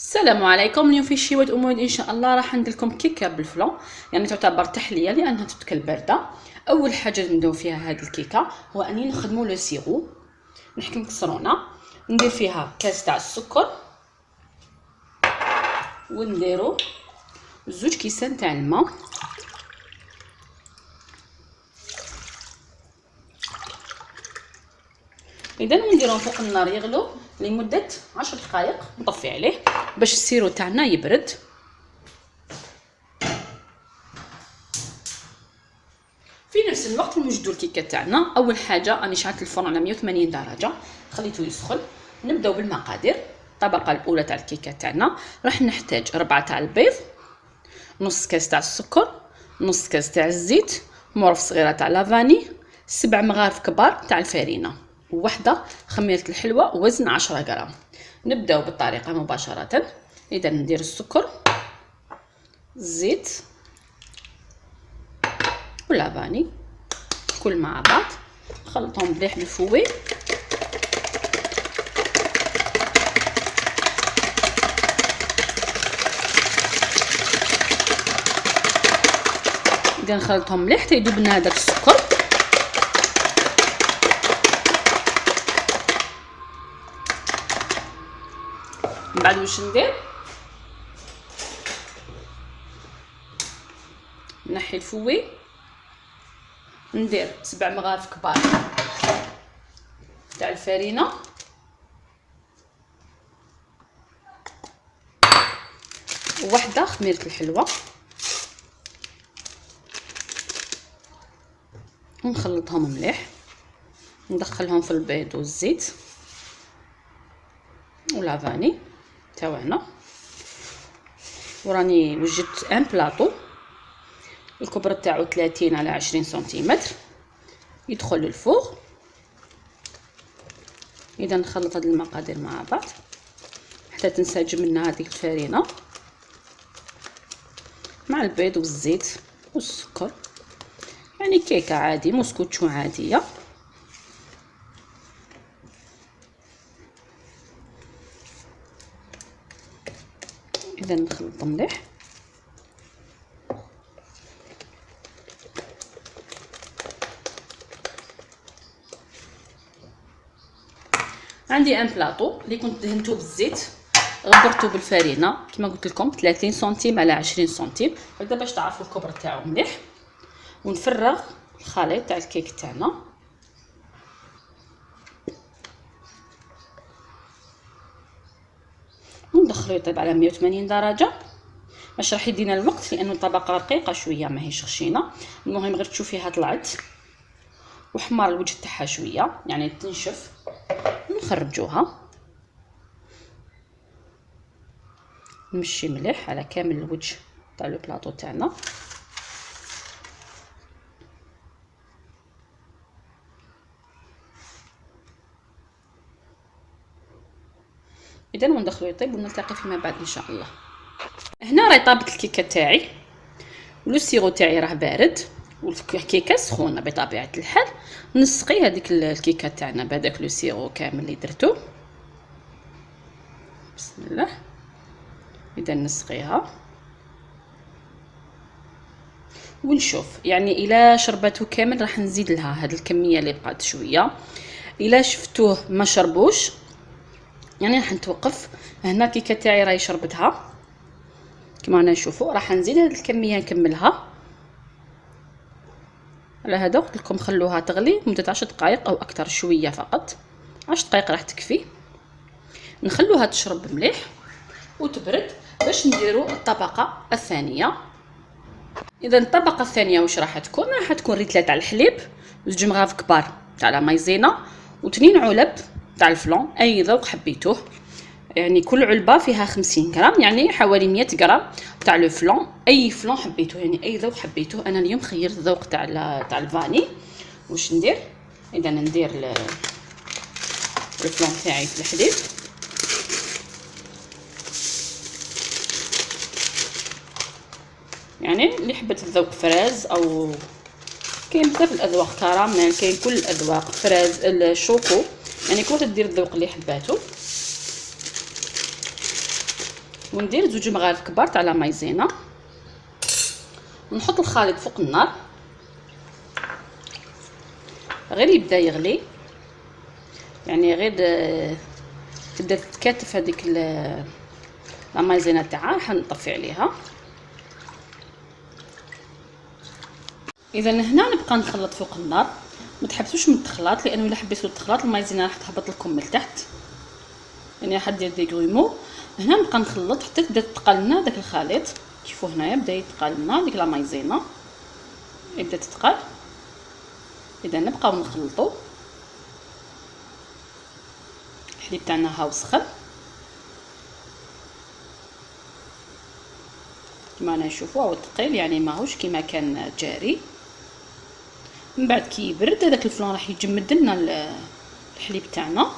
السلام عليكم. اليوم في شيوات امود ان شاء الله راح ندير لكم كيكه بالفلان، يعني تعتبر تحليه لانها تتكل بارده. اول حاجه نديرو فيها هذه الكيكه هو اني نخدموا لو سيرو. نحكي مكسرونه، ندير فيها كاس تاع السكر، ونديرو 2 كيسان تاع الماء، اذا نديروهم فوق النار يغلو لمده 10 دقائق، نطفي عليه باش السيرو تاعنا يبرد. في نفس الوقت نوجدو الكيكه تاعنا. اول حاجه راني شعلت الفرن على 180 درجه، خليته يسخن. نبداو بالمقادير. الطبقه الاولى تاع الكيكه تاعنا راح نحتاج 4 تاع البيض، نص كاس تاع السكر، نص كاس تاع الزيت، مغرف صغيره تاع لافاني، 7 مغارف كبار تاع الفارينه، ووحده خميره الحلوه وزن 10 غرام. نبداو بالطريقه مباشره. اذا ندير السكر، الزيت واللافاني كل مع بعض، نخلطهم مليح بالفوي. اذا نخلطهم مليح حتى يذوب لنا هذاك السكر. من بعد واش ندير؟ نحي الفوي، ندير 7 مغارف كبار تاع الفارينه، وواحده خميره الحلوه، ونخلطهم مليح. ندخلهم في البيض والزيت ولافاني تاعنا. وراني وجدت ان بلاطو، الكبر تاعو 30 على 20 سنتيمتر، يدخل للفوغ. اذا نخلط هاد المقادير مع بعض حتى تنسجم لنا هذه الفارينه مع البيض والزيت والسكر، يعني كيكه عادي موسكوتشو عاديه. اذا نخلط مليح. عندي ان بلاطو اللي كنت دهنته بالزيت، غبرته بالفارينه كما قلت لكم 30 سنتيم على 20 سنتيم، هكذا باش تعرفوا الكبر تاعو مليح. ونفرغ الخليط تاع الكيك تاعنا، وندخلو يطيب على 180 درجه باش راح يدينا الوقت، لانه الطبقه رقيقه شويه ماهيش خشينه. المهم غير تشوفيها طلعت وحمر الوجه تاعها شويه، يعني تنشف. نخرجوها، نمشي مليح على كامل الوجه تاع لو بلاطو تاعنا. اذا وندخلو يطيب ونلتقي فيما بعد ان شاء الله. هنا راهي طابت الكيكه تاعي، ولو سيرو تاعي راه بارد، والكيكه سخونه بطبيعه الحال. نسقي هذيك الكيكه تاعنا بهذاك لو سيرو كامل اللي درتو. بسم الله. اذا نسقيها ونشوف، يعني الا شربته كامل راح نزيد لها هذه الكميه اللي بقات شويه. الا شفتوه ما شربوش يعني راح نتوقف. هنا الكيكه تاعي راهي شربتها كما رانا نشوفوا، راح نزيد هذه الكميه نكملها. على هذا قلت لكم خلوها تغلي مده 10 دقائق او اكثر شويه، فقط 10 دقائق راح تكفي. نخلوها تشرب مليح وتبرد باش نديروا الطبقه الثانيه. اذا الطبقه الثانيه واش راح تكون؟ راح تكون ريتله تاع الحليب، 2 مغارف كبار تاع لا مايزينا، و2 علب تاع الفلون اي ذوق حبيتوه. يعني كل علبه فيها 50 غرام، يعني حوالي 100 غرام تاع لو فلون، اي فلون حبيتوه، يعني اي ذوق حبيتوه. انا اليوم خيرت الذوق تاع الفاني. واش ندير؟ اذا ندير الفلون تاعي في الحليب، يعني اللي حبت الذوق فراز، او كاين بزاف الاذواق، كراميل، كاين كل الاذواق، فراز، الشوكو، يعني كل واحد دير الذوق اللي حباتو. وندير 2 مغارف كبار تاع لا مايزينا، ونحط الخليط فوق النار غير يبدا يغلي، يعني غير تبدا تتكاتف هذيك لا مايزينا تاعها، راح نطفي عليها. اذا هنا نبقى نخلط فوق النار، ما تحبسوش من التخلاط، لانه الا حبيتوا التخلاط المايزينا راح تهبط لكم من التحت، يعني راح دير دي غويمو. هنا نبقى نخلط حتى تبدا تتقل لنا داك الخليط، شوفوا هنايا بدا يتقل لنا ديك لا مايزينا، يبدا تتقل. اذا نبقاو نخلطوا، الحليب تاعنا هاو سخن كما نشوفوا، هو ثقيل يعني ماهوش كما كان جاري. من بعد كي يبرد هذاك الفلون راح يجمد لنا الحليب تاعنا،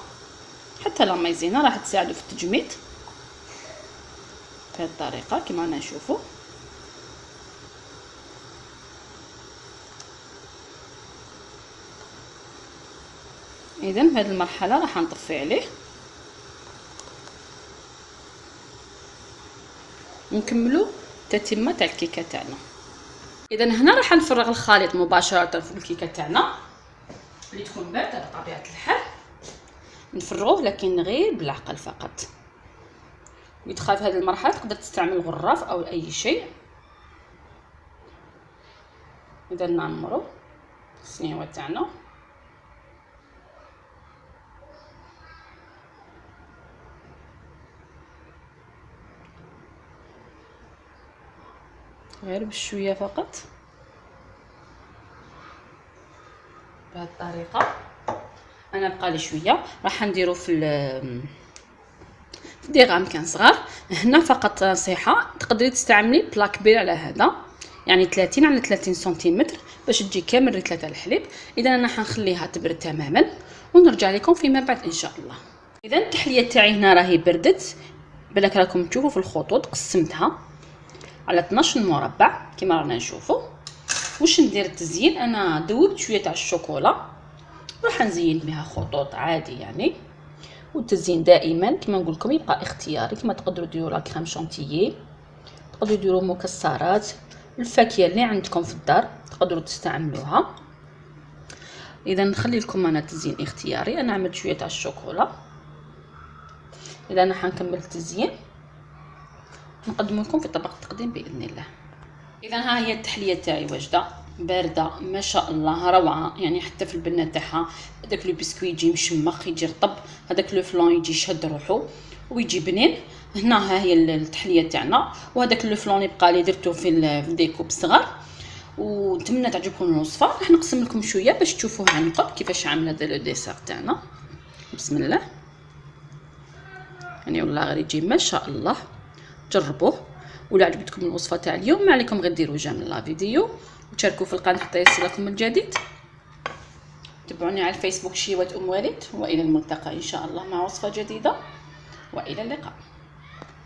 حتى لا مايزينا راح تساعدو في التجميد بهذه الطريقه كما نشوفوا. اذا في هذه المرحله راح نطفي عليه ونكملوا تتمه تاع الكيكه تاعنا. اذا هنا راح نفرغ الخليط مباشره في الكيكه تاعنا اللي تكون بارده بطبيعه الحال، نفرغوه لكن غير بالعقل فقط. ويدخل في هذه المرحله تقدر تستعمل غراف او اي شيء. اذا نعمروا السنيوه تاعنا، غير بشويه فقط بهذه الطريقه. انا بقى لي شويه راح نديرو في ديغام كان صغار. هنا فقط نصيحه، تقدري تستعملي بلا كبير على هذا، يعني 30 على 30 سنتيمتر باش تجي كامل ريتله تاع الحليب. اذا انا حنخليها تبرد تماما ونرجع لكم فيما بعد ان شاء الله. اذا التحليه تاعي هنا راهي بردت، بالك راكم تشوفوا في الخطوط قسمتها على 12 مربع كما رانا نشوفوا. واش ندير التزيين، انا ذوبت شويه تاع الشوكولا راح نزين بها خطوط عادي يعني. والتزيين دائما كما نقول لكم يبقى اختياري، كما تقدروا ديروا لا كريم شانتيي، تقدروا ديروا مكسرات، الفاكهه اللي عندكم في الدار تقدروا تستعملوها. اذا نخلي لكم انا تزيين اختياري، انا عملت شويه تاع الشوكولا. اذا انا حنكمل التزيين نقدم لكم في طبق التقديم باذن الله. اذا ها هي التحليه تاعي واجده بارده ما شاء الله روعه، يعني حتى في البنه تاعها هذاك لو بسكوي يجي مشمخ يجي رطب، هذاك لو فلون يجي شاد روحو ويجي بنين. هنا ها هي التحليه تاعنا، وهذاك لو فلون يبقى لي درتو في ديكوب صغار. ونتمنى تعجبكم الوصفه. راح نقسم لكم شويه باش تشوفوها عن قرب كيفاش عامله هذا لو ديسير تاعنا. بسم الله، يعني والله غير يجي ما شاء الله. جربوه، ولا عجبتكم الوصفه تاع اليوم ما عليكم غير ديروا جيم لا فيديو وتشاركوا في القناه حتى يصلكم الجديد. تابعوني على الفيسبوك شيوة ام والد، والى الملتقى ان شاء الله مع وصفه جديده، والى اللقاء.